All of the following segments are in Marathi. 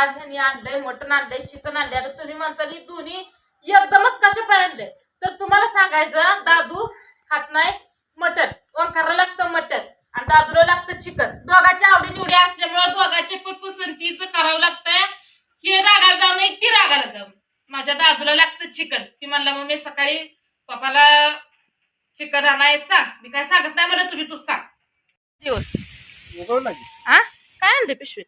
आज ह्यांनी आणलंय मटण आणलंय चिकन आणलंय. आता तुम्ही म्हणताल ही दोन्ही एकदमच कसे काय आणले, तर तुम्हाला सांगायचं दादू खात नाही मटण, ओंकारला लागतं मटण आणि दादूला लागतं चिकन. दोघांच्या आवडी निवडी असल्यामुळे दोघांचे पण पसंतीचं करावं लागतंय. हे रागाला जाऊ नये ती रागाला जाऊ. माझ्या दादूला लागतं चिकन. ती म्हणला मग मी सकाळी पप्पाला चिकन आणाय सांग. मी काय सांगत नाही मला, तुझी तू सांग. दिवस आ काय आणले पिशवीत?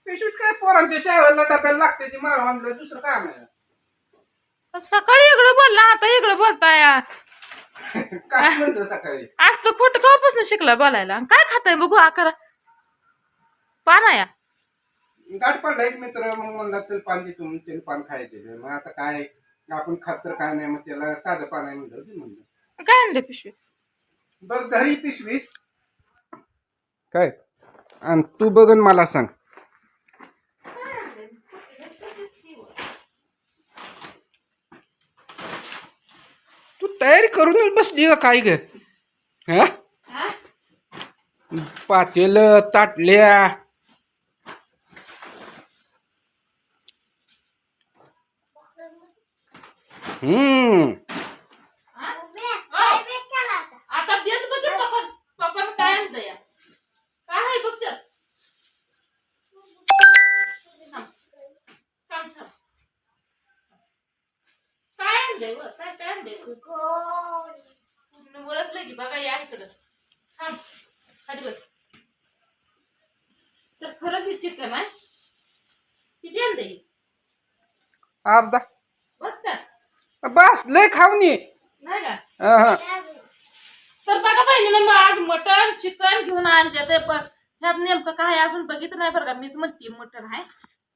पिशवीत काय पोरांच्या शाळेला डब्याला लागते ती माळ आणलं, दुसरं काय नाही. सकाळी इकडं बोलला आता इकडं बोलताय. काय म्हणतो सकाळी? आज तर कुठं कवापासून शिकला बोलायला. काय खाताय बघू आकारा पानाया. गाठ पडला एक मित्र, मग म्हणला चल पान दे तुम्ही, त्याने पान खायचे. मग आता काय आपण खात तर काय नाही, मग त्याला साधं पान आहे म्हणलं. काय आणलं पिशवीत? बघ धरी पिशवी काय, आणि तू बघ मला सांग. तू तयारी करूनच बसली का काय ग? हा पातेल ताटल्या आता देत बघ पप्पा काय आणलं या, काय आहे बघ त्यात. काय आणलंय व काय काय आणलंय पूर्ण ओळखलं की बघा या इकडं. थांब खाली बस. तर खरंच हे चिकन आहे. किती आणलंय? अर्धा. बस का? बस लय खाऊन ये. नाही का? तर बघा बहिणीनं मग आज मटण चिकन घेऊन आणले. ते पण ह्यात नेमकं काय अजून बघितलं नाही बरं का. मीच म्हणते मटण आहे,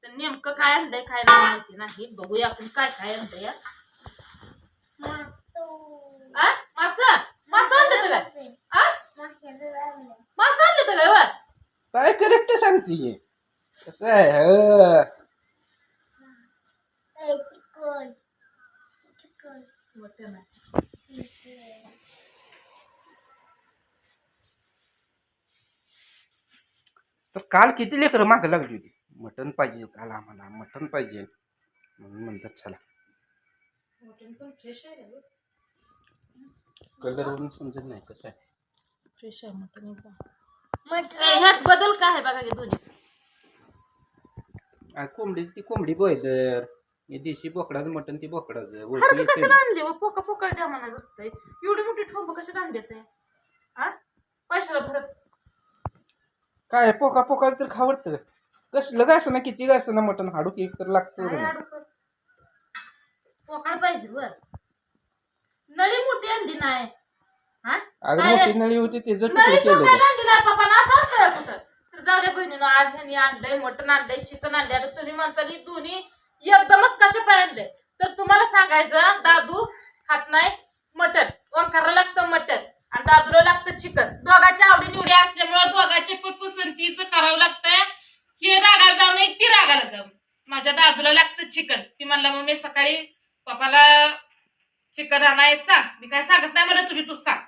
तर नेमकं काय आणलंय काय नाही माहिती नाही. बघूया आपण काय काय आणलंय. मासा मासा आणलं तुला? मासा आणलं तुला? काय करेक्ट सांगते कसं आहे. मटण आहे. तर काल किती लेकर मागं लागली होती, मटण पाहिजे काल आम्हाला, मटण पाहिजे म्हणून म्हणतात चला. मटण पण फ्रेश आहे रे. कलर वरून समजत नाही कसं आहे. फ्रेश आहे मटण एकदम. ह्यात बदल काय आहे बघा की दोन्ही. कोंबडी ती कोंबडी बॉयलर, हे देशी बोकडाचं मटण ती बोकडाचं. हरकत कशाला आणली व पोका पोका द्या म्हणायचं असतंय. एवढी मोठी ठोंब कशाला आणली ते? हा पैशाला भरत काय पोका पोका तर खावडतं कसलं काय असं ना, किती काय असं ना मटण हाडू केक तर लागतं. पोकळ पाहिजे वर. नळी मोठी आणली नाही. अगं मोठी नळी होती त्याचं तुकडे नळी केलं. छोट्याला आणली नाही पप्पा ना, असं असतं का कुठं? तर जाऊ द्या बहिणीनं, आज ह्यांनी आणलंय मटण आणलंय चिकन आणलंय. आता तुम्ही म्हणताल ही दोन्ही एकदमच कसे काय आणले, तर तुम्हाला सांगायचं दादू खात नाही मटण, ओंकारला लागतं मटण आणि दादूला लागतं चिकन. दोघांच्या आवडी निवडी असल्यामुळे दोघांचे पण पसंतीचं करावं लागतंय. हे रागाला जाऊ नये ती रागाला जाऊ. माझ्या दादूला लागतं चिकन. ती म्हणला मग मी सकाळी पप्पाला चिकन आणाय सांग. मी काय सांगत नाही मला, तुझी तू सांग.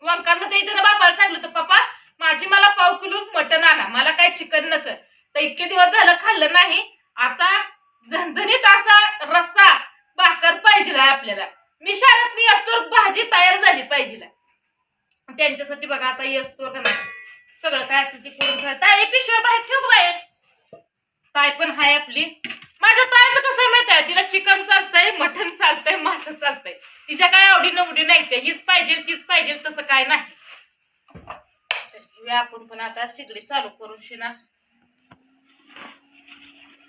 ओंकारनं ते इथं बापाला सांगितलं तर पप्पा माझी मला पाव किलो मटण आणा, मला काय चिकन नको. तर इतके दिवस झालं खाल्लं नाही. आता झणझणीत असा रस्सा भाकर पाहिजे आपल्याला. मी शाळेत नाही असतो भाजी तयार झाली पाहिजे त्यांच्यासाठी. बघा आता येतो का नाही सगळं काय असतं ते करून खायचं. पिशव्या बाहेर ठेवू बाहेर. ताय पण हाय आपली. माझ्या तायचं कसं माहिती आहे, तिला चिकन चालतंय मटण चालतंय मासं चालतंय. तिच्या काय आवडी नवडी नाही, ते हीच पाहिजे तीच पाहिजे तसं काय नाही. आपण पण आता शिगडी चालू करून शिना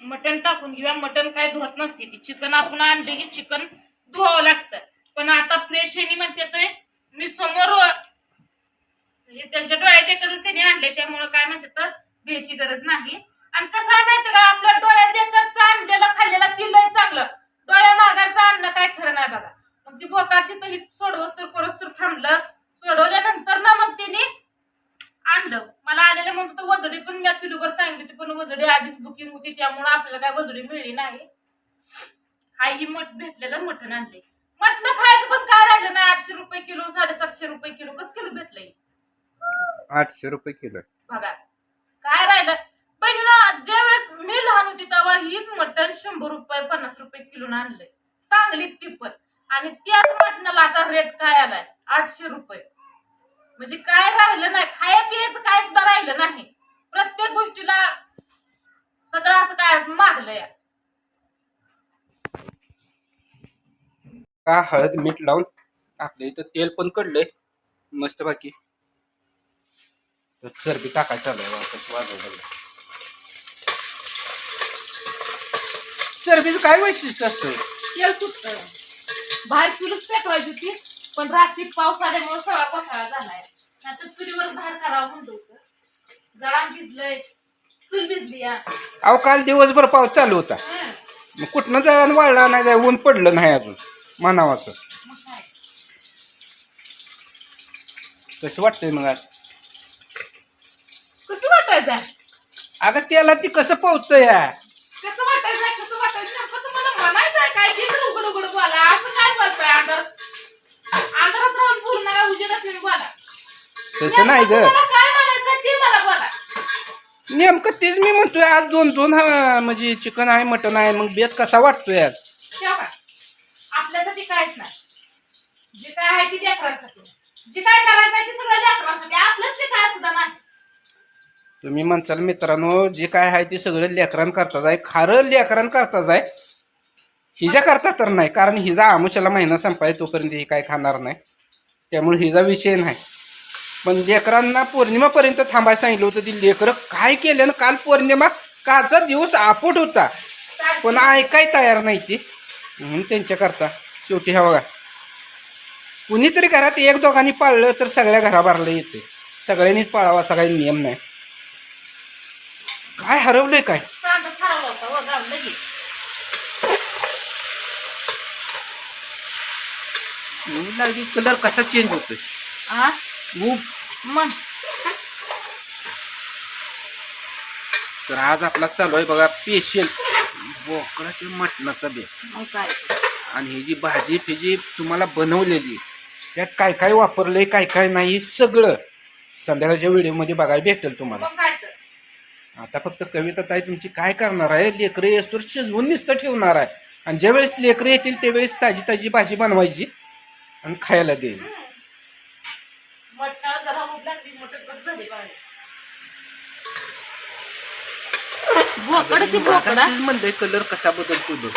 मटण टाकून घेऊया. मटण काय धुवत नसते ती. चिकन आपण आणले की चिकन धुवावं लागतं. पण आता फ्रेश हे म्हणते मी समोर त्यांच्या डोळ्यात एकच त्यांनी आणले, त्यामुळे काय म्हणते तर घ्यायची गरज नाही. आणि कसं आहे माहिती का, आपल्या डोळ्यात एकच आणलेलं खाल्लेलं ती लय चांगलं. डोळ्या माघारचं आणलं काय खरं नाही बघा. मग ती बोकाची तर सोडवस तर करस तर थांबलं. सोडवल्यानंतर ना मग तिने आणलं. मला आलेलं मग तो वजडी पण मी किलोभर सांगितली होती, पण वजडी आधीच बुकिंग होती त्यामुळे आपल्याला काय वजडी मिळली नाही. हाय ही भेटलेलं मटण आणले. मटण खायचं पण काय राहिलं नाही. 800 रुपये किलो 750 रुपये किलो कसं किलो भेटलंय? 800 रुपये किलो बघा काय राहिलं. पहिला ज्यावेळेस मी लहान होती हीच मटण 100 रुपये 50 रुपये किलो आणलंय, सांगलीत ती पण. आणि त्याच मटणाला आता रेट काय आलाय 800 रुपये. म्हणजे काय राहिलं नाही, खाया पियाचं काय सुद्धा राहिलं नाही. प्रत्येक गोष्टीला सगळं असं काय मागलंय. का हळद मीठ लावून आपल्या इथं तेल पण कडलंय मस्त बाकी. तर चरबी टाकायचं चालू आहे वाजवलं. चरबीचं काय वैशिष्ट्य असतं? तेल सुटतं. बाहेर चुलच पेटवायची होती, पण रात्री पाऊस आल्यामुळे सगळा पसारा झालाय. नाहीतर चुलीवर बाहेर करावं म्हणलं होतं. जळान भिजलंय, चूल भिजली या. अहो काल दिवसभर पाऊस चालू होता, मग कुठनं जळण वाळला नाही, जाय ऊन पडलं नाही अजून म्हणावं असं. मग काय कसं वाटतंय मग आज? कसं वाटायचं? अगं त्याला ती कसं पोहतंय या? कसं वाटायचं कसं वाटायचं नेमकं तुम्हाला म्हणायचंय काय? ते तर उघड उघड बोला. असं काय बोलताय? अंधारात राहून पूर्ण काय उजेडात येऊन बोला. तसं नाही ग, तुम्हाला काय म्हणायचं ते मला बोला. नेमकं तेच मी म्हणतोय. आज दोन दोन म्हणजे चिकन आहे मटन आहे, मग बेत कसा वाटतोय आज? ठेवा. आपल्यासाठी काहीच नाही. जे काय आहे ते लेकरांसाठी. जे काय करायचं आहे ते सगळं लेकरांसाठी. आपलंच ते काय सुद्धा नाही. तुम्ही म्हणसाल मित्रांनो जे काय आहे ते सगळं लेकरां करताच आहे, खारं लेकरां करताच आहे, हिजा करता तर नाही. कारण हिजा आमुष्याला महिना संपाय तोपर्यंत ही काय खाणार नाही, त्यामुळे हिजा विषय नाही. पण लेकरांना पौर्णिमापर्यंत थांबायला सांगितलं होतं. ती लेकरं काय केलं ना, काल पौर्णिमा कालचा दिवस आपोट होता, पण ऐकाय तयार नाही ती. म्हणून त्यांच्याकरता शेवटी हा बघा, कुणीतरी घरात एक दोघांनी पाळलं तर सगळ्या घराबारला येते. सगळ्यांनीच पाळावा असा काही नियम नाही. काय हरवलंय काय? सांडच हरवला होता हो, जाऊन लगेच. लागली कलर कसा चेंज होतोय? आ? ऊब. मग तर आज आपला चालू आहे बघा स्पेशल बोकडाच्या मटणाचा बेत. मग काय आणि ही जी भाजी फिजी तुम्हाला बनवलेली त्यात काय काय वापरलंय काय काय नाही सगळं संध्याकाळच्या व्हिडिओमध्ये बघायला भेटेल तुम्हाला. मग काय तर. आता फक्त कविता ताई तुमची काय करणार आहे, लेकरं येस्तोर शिजवून नुसतं ठेवणार आहे, आणि ज्यावेळेस लेकरं येतील त्यावेळेस ताजी ताजी भाजी बनवायची आणि खायला द्यायची. मटणाला जरा भूक लागली, मटण कसं झाली बाहेर. बोकड ती बोकडा म्हणतोय कलर कसा बदलतो बघ.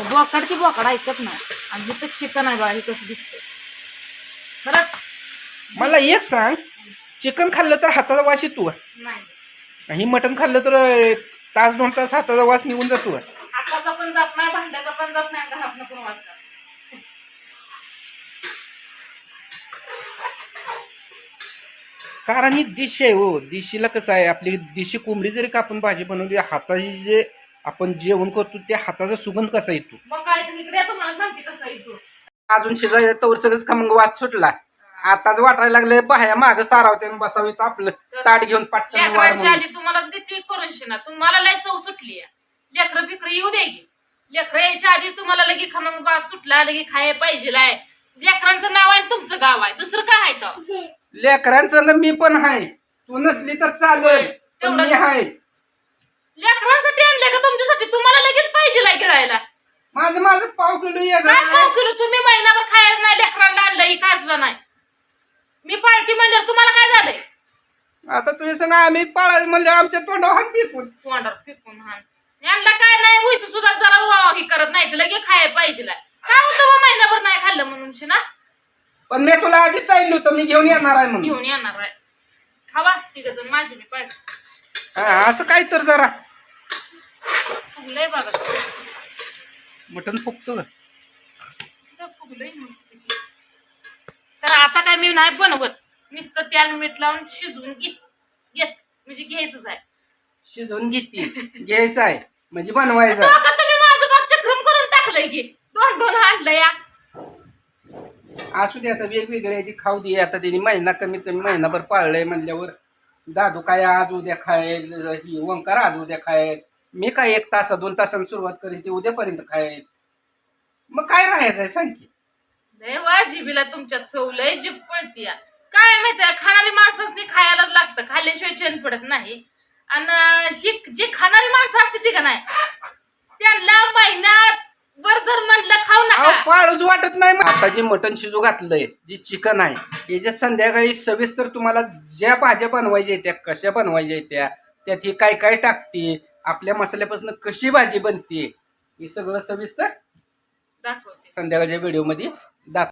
बोकड ती बोकडा ऐकत नाही. आणि जिथं चिकन आहे बघा हे कसं दिसतंय खरंच. मला एक सांग, चिकन खाल्लं तर हाताचा वास येतो नाही, आणि मटण खाल्लं तर तास 2 तास हाताचा वास निघून जातो. हाताचा पण जात नाही, भांड्याचा पण जात नाही, घरात पण वाजतात. कारण ही डिश आहे हो, डिशीला कसं आहे, आपली देशी कोंबडी जरी का आपण भाजी बनवली, हाताची जे आपण जेवण करतो त्या हाताचा सुगंध कसा येतो. मग काय तर इकडे तुम्हाला सांगते कसं येतो. अजून शिजाय तवर सगळंच का मग वास सुटला. आताच वाटायला लागले बाह्या माग सारावते बसावी तर आपलं ताट घेऊन पाटकन वाढ लेकरांच्या म्हणून. आधी तुम्हाला ते करून शिना. तुम्हाला लय चव सुटली आहे. लेकरं बिकर येऊ दे की. लेकरं यायच्या आधी तुम्हाला लगे खमंग वास सुटला, लगे खायला पाहिजे. लेकरांचं नाव आहे तुमचं गाव आहे, दुसरं काय आहे तर. लेकरांसंग मी पण आहे, तू नसली तर चालेल पण मी आहे. लेकरांसाठी आणलंय का तुमच्यासाठी? तुम्हाला लगेच पाहिजे गिळायला. माझं माझं पाव किलो काय पाव किलो? तुम्ही महिनाभर खायच नाही, लेकरांना आणलं ही काय सुद्धा नाही. मी पाळती म्हणल्यावर तुम्हाला काय झालंय? आता तुम्ही सांगा आम्ही पाळायचं म्हणजे आमच्या तोंडावर हात फेकून. तोंडावर फेकून हाण. यांना काय नाही, उईस सुद्धा जरा हे करत नाही, तर लगे खायला पाहिजे. काय होतं महिनाभर नाही खाल्लं म्हणून ना. पण मी तुला आधीच सांगितलं होतं मी घेऊन येणार आहे म्हणून. घेऊन येणार आहे. खावा ठीक आहे, माझी मी पाहिजे. असं काय तर जरा फुगलंय बघा, मटण फुगतं. फुगलंय मस्त. तर आता काय मी नाही बनवत, नुसतं त्याला मीठ लावून शिजवून घेत म्हणजे घ्यायचंच आहे. शिजवून घेते घ्यायचं आहे म्हणजे बनवायचं. आता तुम्ही माझं बाग चक्रम करून टाकलंय की 2-2 आणलं या. असू दे आता वेगवेगळे ती खाऊ दे. आता तिने महिना कमीत कमी महिनाभर पाळलंय म्हणल्यावर दादू काय आज उद्या खायल, ही ओंकार आज उद्या खायल, मी काय 1 तास 2 तासांनी सुरुवात करेन ते उद्यापर्यंत खायल. मग काय राहायचंय सांग की. लय वा जिबीला तुमच्या चव लय जीभ पळतीया. काय माहितीये, खाणारी माणसांनी खायलाच लागतं, खाल्ल्याशिवाय चैन पडत नाही. आणि जी खाणारी माणसं असते ती का नाही, वाळूच वाटत नाही. आता जे मटण शिजू घातलंय, जे चिकन आहे याच्या संध्याकाळी सविस्तर तुम्हाला ज्या भाज्या बनवायच्या त्या कशा बनवायच्या त्या त्यात हे काय काय टाकते, आपल्या मसाल्यापासून कशी भाजी बनते, हे सगळं सविस्तर दाखवते. संध्याकाळच्या व्हिडिओ मध्ये दाखव.